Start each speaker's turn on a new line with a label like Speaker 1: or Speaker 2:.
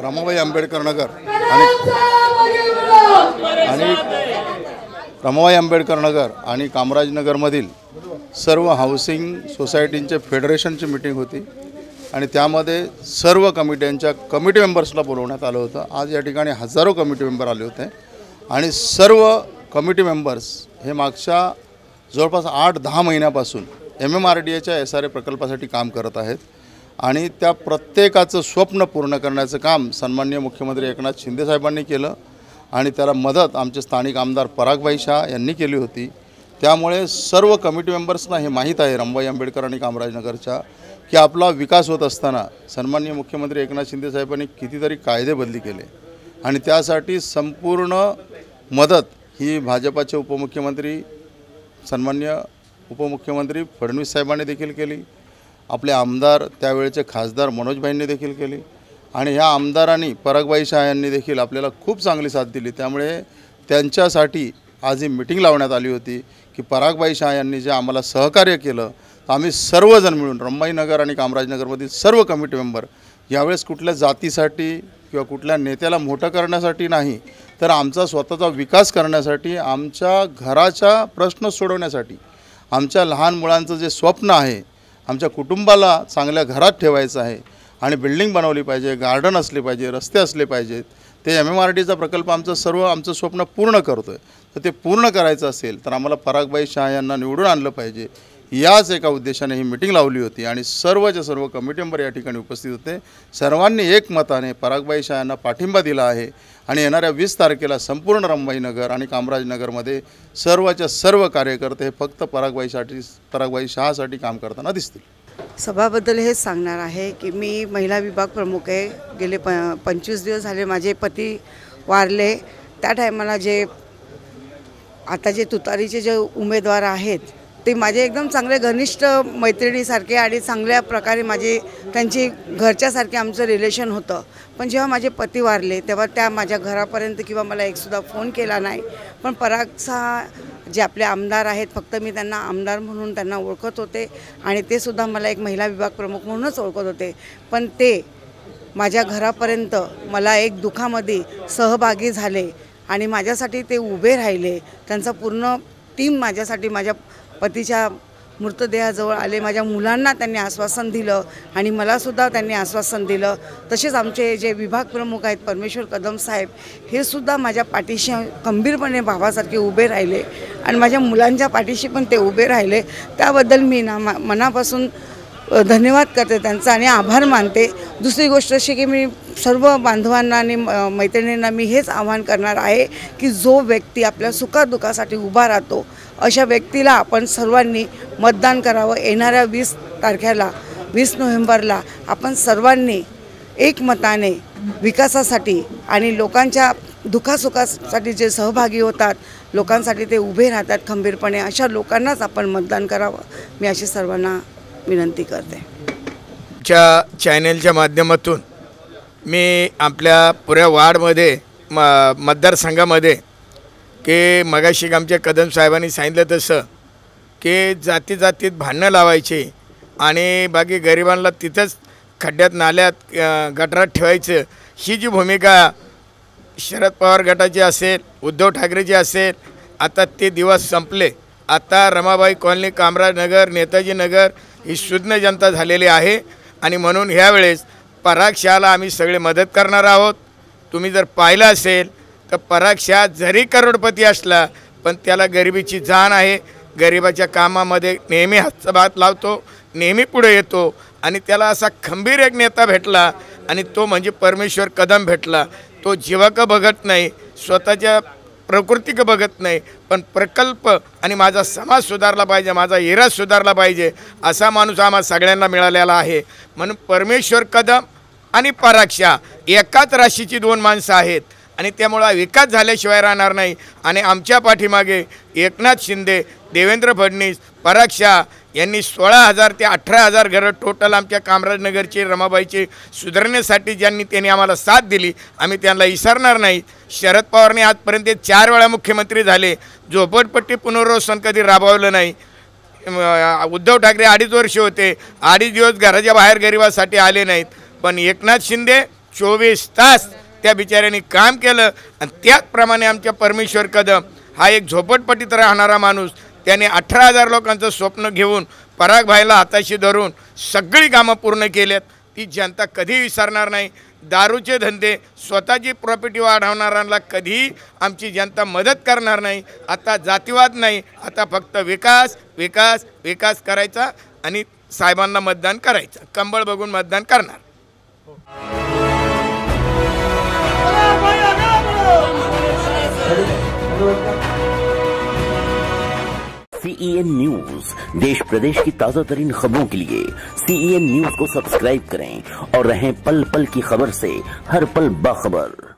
Speaker 1: रमाबाई आंबेडकर नगर आणि रमाबाई आंबेडकर नगर आणि कामराजनगरमधील सर्व हाऊसिंग सोसायटींचे फेडरेशनची मीटिंग होती आणि त्यामध्ये सर्व कमिट्यांच्या कमिटी मेंबर्सला बोलवण्यात आलं होतं। आज या ठिकाणी हजारो कमिटी मेंबर आले होते आणि सर्व कमिटी मेंबर्स हे मागच्या जवळपास 8-10 महिन्यापासून MMRDAच्या SRA प्रकल्पासाठी काम करत आहेत आणि त्या प्रत्येकाचं स्वप्न पूर्ण करण्याचं काम सन्माननीय मुख्यमंत्री एकनाथ शिंदे साहेबांनी केलं आणि त्याला मदत आमचे स्थानिक आमदार परागभाई शाह यांनी केली होती। त्यामुळे सर्व कमिटी मेंबर्सना हे माहीत आहे रमाबाई आंबेडकर आणि कामराजनगरच्या की आपला विकास होत असताना सन्माननीय मुख्यमंत्री एकनाथ शिंदे साहेबांनी कितीतरी कायदे बदली केले आणि त्यासाठी संपूर्ण मदत ही भाजपाचे उपमुख्यमंत्री सन्माननीय उपमुख्यमंत्री फडणवीस साहेबांनी देखील केली, आपले आमदार त्यावेळेचे खासदार मनोजभाईंनी देखील केली आणि ह्या आमदारांनी परागभाई शाह यांनी देखील आपल्याला खूप चांगली साथ दिली। त्यामुळे त्यांच्यासाठी आज ही मीटिंग लावण्यात आली होती की परागभाई शाह यांनी जे आम्हाला सहकार्य केलं तर आम्ही सर्वजण मिळून रमाबाई नगर आणि कामराजनगरमधील सर्व कमिटी मेंबर यावेळेस कुठल्या जातीसाठी किंवा कुठल्या नेत्याला मोठं करण्यासाठी नाही तर आमचा स्वतःचा विकास करण्यासाठी, आमच्या घराचा प्रश्न सोडवण्यासाठी, आमच्या लहान मुलांचं जे स्वप्न आहे, आमच्या कुटुंबाला चांगल्या घरात ठेवायचं आहे आणि बिल्डिंग बनवली पाहिजे, गार्डन असले पाहिजे, रस्ते असले पाहिजेत, ते MMRDAचा प्रकल्प आमचं स्वप्न पूर्ण करतो आहे। तर ते पूर्ण करायचं असेल तर आम्हाला परागभाई शाह यांना निवडून आणलं पाहिजे, याच एका उद्देशाने ही मीटिंग लावली होती आणि सर्वच्या सर्व कमिटी मेंबर या ठिकाणी उपस्थित होते। सर्वांनी एकमताने परागभाई शाह यांना पाठिंबा दिला आहे आणि येणाऱ्या 20 तारखेला संपूर्ण रमाबाई नगर आणि कामराजनगरमध्ये सर्वच्या सर्व कार्यकर्ते फक्त परागभाई शाहसाठी काम करताना दिसतील।
Speaker 2: सभाबद्दल हेच सांगणार आहे की मी महिला विभाग प्रमुख आहे। गेले 25 दिवस झाले माझे पती वारले। त्या टायमाला आता जे तुतारीचे जे उमेदवार आहेत ते माझे एकदम चांगले घनिष्ठ मैत्रिणीसारखे आणि चांगल्या प्रकारे त्यांची घरच्यासारखे आमचं रिलेशन होतं। पण जेव्हा माझे पती वारले तेव्हा त्या माझ्या घरापर्यंत किंवा मला एकसुद्धा फोन केला नाही। पण परागचा जे आपले आमदार आहेत फक्त मी त्यांना आमदार म्हणून त्यांना ओळखत होते आणि ते सुद्धा मला एक महिला विभाग प्रमुख म्हणूनच ओळखत होते। पण ते माझ्या घरापर्यंत मला एक दुःखामध्ये सहभागी झाले आणि माझ्यासाठी ते उभे राहिले। त्यांचा पूर्ण टीम माझ्यासाठी माझ्या पतीच्या मृतदेहाजवळ आले। माझ्या मुलांना त्यांनी आश्वासन दिलं आणि मलासुद्धा त्यांनी आश्वासन दिलं। तसेच आमचे जे विभाग प्रमुख आहेत परमेश्वर कदम साहेब हे सुद्धा माझ्या पाठीशी खंबीरपणे भावासारखे उभे राहिले आणि माझ्या मुलांच्या पाठीशी पण ते उभे राहिले। त्याबद्दल मी मनापासून धन्यवाद करते त्यांचा आणि आभार मानते। दुसरी गोष्ट अशी की मी सर्व बांधवांना आणि मैत्रिणींना मी हेच आवाहन करणार आहे की जो व्यक्ती आपल्या सुखादुखासाठी उभा राहतो अशा व्यक्तीला आपण सर्वांनी मतदान करावं। येणाऱ्या 20 तारखेला 20 नोव्हेंबरला आपण सर्वांनी एकमताने विकासासाठी आणि लोकांच्या दुःखासुखासाठी जे सहभागी होतात, लोकांसाठी ते उभे राहतात खंबीरपणे, अशा लोकांनाच आपण मतदान करावं मी अशी सर्वांना विनंती करते।
Speaker 3: चॅनलच्या माध्यमातून मी आपल्या पुऱ्या वार्डमध्ये मतदारसंघामध्ये की मगाशी आमच्या कदम साहेबांनी सांगितलं तसं की जातीत भांडणं लावायचे आणि बाकी गरिबांना तिथंच खड्ड्यात नाल्यात गटारात ठेवायचं, ही जी भूमिका शरद पवार गटाची असेल, उद्धव ठाकरेची असेल, आता ते दिवस संपले। आता रमाबाई कॉलनी, कामराजनगर, नेताजी नगर ही शुद्ध जनता झालेली आहे आणि म्हणून ह्यावेळेस पराग शाहला आम्ही सगळे मदत करणार आहोत। तुम्ही जर पाहिलं असेल तर पराग शाह जरी करोडपती असला पण त्याला गरिबीची जाण आहे। गरिबाच्या कामामध्ये नेहमी हातभार लावतो, नेहमी पुढे येतो आणि त्याला असा खंबीर एक नेता भेटला आणि तो म्हणजे परमेश्वर कदम भेटला। तो जीवाक बघत नाही, स्वतःच्या प्रकृतीक बघत नाही, पण प्रकल्प आणि माझा समाज सुधारला पाहिजे, माझा इराज सुधारला पाहिजे असा माणूस आम्हा सगळ्यांना मिळालेला आहे। म्हणून परमेश्वर कदम आणि पराग शाह एकाच राशीची 2 माणसं आहेत आणि त्यामुळे विकास झाल्याशिवाय राहणार नाही। आणि आमच्या पाठीमागे एकनाथ शिंदे, देवेंद्र फडणवीस, पराग शाह यांनी 16,000 ते 18,000 घरं टोटल आमच्या कामराजनगरची रमाबाईची सुधारण्यासाठी त्यांनी आम्हाला साथ दिली, आम्ही त्यांना विसरणार नाही। शरद पवारने आजपर्यंत 4 वेळा मुख्यमंत्री झाले, झोपडपट्टी पुनर्वसन कधी राबवलं नाही। उद्धव ठाकरे 2.5 वर्ष होते, 2.5 दिवस घराच्या बाहेर गरिबासाठी आले नाहीत, पण एकनाथ शिंदे 24 तास त्या बिचाऱ्यांनी काम केलं आणि त्याचप्रमाणे आमच्या परमेश्वर कदम हा एक झोपडपट्टीत राहणारा माणूस, त्याने 18,000 लोकांचं स्वप्न घेऊन पराग भाईला हाताशी धरून सगळी कामं पूर्ण केल्यात. ती जनता कधी विसरणार नाही. दारूचे धंदे, स्वतःची प्रॉपर्टी वाढवणाऱ्यांना कधीही आमची जनता मदत करणार नाही. आता जातीवाद नाही, आता फक्त विकास विकास विकास करायचा आणि साहेबांना मतदान करायचं, कंबळ बघून मतदान करणार.
Speaker 4: CEN न्यूज, देश प्रदेश की ताजा तरीन खबरों के लिए CEN न्यूज को सब्सक्राइब करें और रहें पल पल की खबर से हर पल बाखबर.